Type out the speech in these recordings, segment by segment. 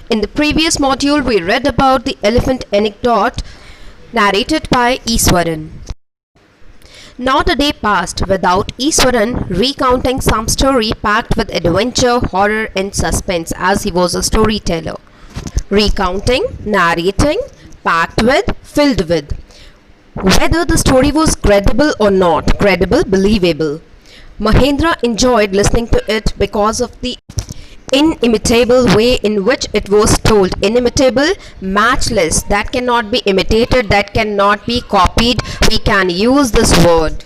In the previous module, we read about the elephant anecdote narrated by Iswaran. Not a day passed without Iswaran recounting some story packed with adventure, horror, and suspense, as he was a storyteller. Recounting, narrating, packed with, filled with. Whether the story was credible or not, credible, believable. Mahendra enjoyed listening to it because of the inimitable way in which it was told. Inimitable, matchless, that cannot be imitated, that cannot be copied. We can use this word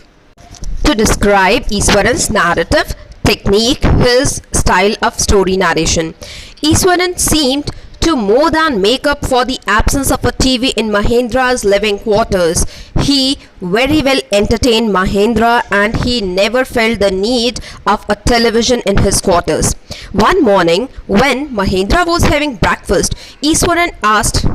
to describe Iswaran's narrative technique, his style of story narration. Iswaran seemed to more than make up for the absence of a TV in Mahendra's living quarters. He very well entertained Mahendra and he never felt the need of a television in his quarters. One morning, when Mahendra was having breakfast, Iswaran asked,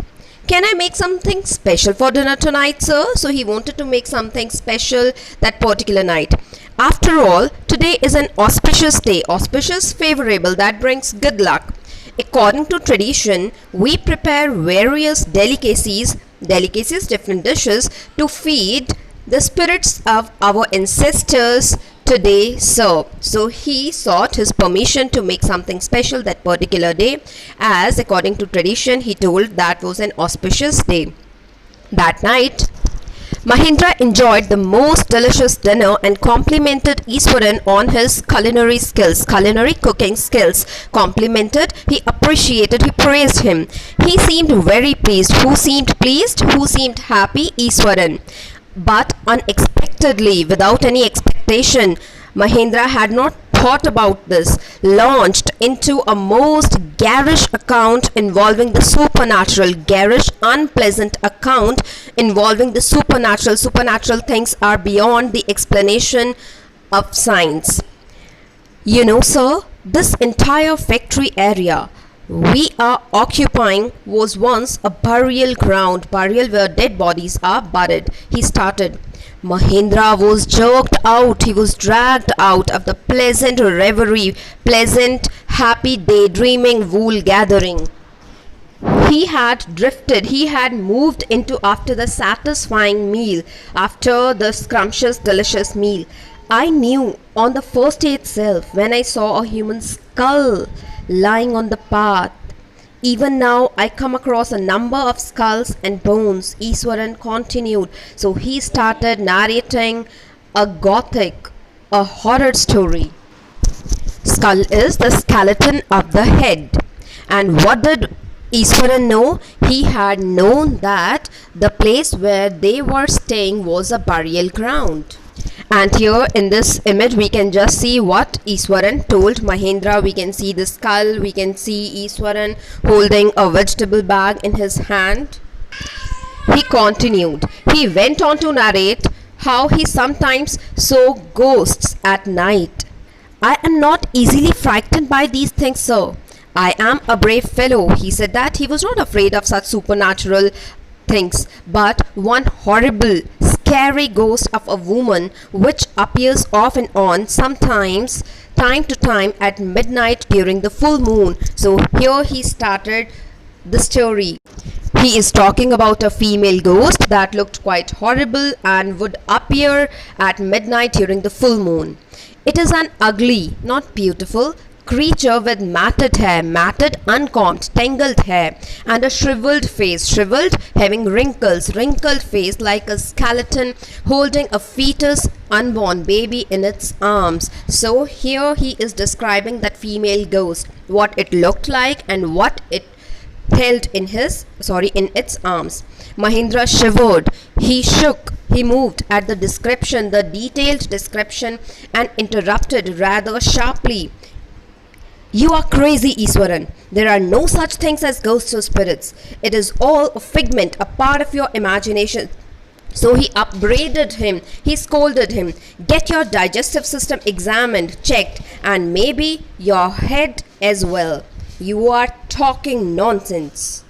"Can I make something special for dinner tonight, sir?" So he wanted to make something special that particular night. After all, today is an auspicious day. Auspicious, favorable, that brings good luck. According to tradition, we prepare various delicacies, different dishes, to feed the spirits of our ancestors today, sir. So he sought his permission to make something special that particular day, as according to tradition, he told that was an auspicious day. That night, Mahendra enjoyed the most delicious dinner and complimented Iswaran on his culinary skills, culinary cooking skills. Complimented, he appreciated, he praised him. He seemed very pleased. Who seemed pleased? Who seemed happy? Iswaran. But unexpectedly, without any expectation, Mahendra had not thought about this, launched into a most garish account involving the supernatural, garish, unpleasant account involving the supernatural. Supernatural things are beyond the explanation of science. You know, sir, this entire factory area we are occupying was once a burial ground, burial where dead bodies are buried. He started. Mahendra was jerked out, he was dragged out of the pleasant reverie, pleasant, happy daydreaming wool gathering. He had drifted, he had moved into after the satisfying meal, after the scrumptious, delicious meal. I knew on the first day itself when I saw a human skull lying on the path. Even now, I come across a number of skulls and bones, Iswaran continued. So he started narrating a gothic, a horror story. Skull is the skeleton of the head. And what did Iswaran know? He had known that the place where they were staying was a burial ground. And here in this image we can just see what Iswaran told Mahendra. We can see the skull, we can see Iswaran holding a vegetable bag in his hand. He continued. He went on to narrate how he sometimes saw ghosts at night. "I am not easily frightened by these things, sir. I am a brave fellow." He said that he was not afraid of such supernatural things, but one horrible, scary ghost of a woman which appears off and on, sometimes time to time at midnight during the full moon. So here he started the story. He is talking about a female ghost that looked quite horrible and would appear at midnight during the full moon. It is an ugly, not beautiful, creature with matted hair, matted, uncombed, tangled hair, and a shriveled face, shriveled, having wrinkles, wrinkled face like a skeleton holding a fetus, unborn baby in its arms. So here he is describing that female ghost, what it looked like and what it held in its arms. Mahendra shivered, he shook, he moved at the description, the detailed description, and interrupted rather sharply. "You are crazy, Iswaran. There are no such things as ghosts or spirits. It is all a figment, a part of your imagination." So he upbraided him, he scolded him. "Get your digestive system examined, checked, and maybe your head as well. You are talking nonsense."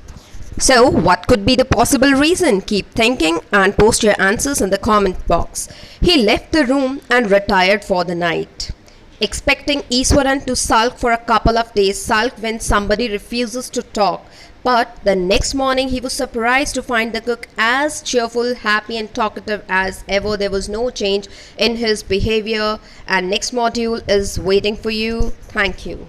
So what could be the possible reason? Keep thinking and post your answers in the comment box. He left the room and retired for the night. Expecting Iswaran to sulk for a couple of days, sulk when somebody refuses to talk. But the next morning he was surprised to find the cook as cheerful, happy and talkative as ever. There was no change in his behavior, and next module is waiting for you. Thank you.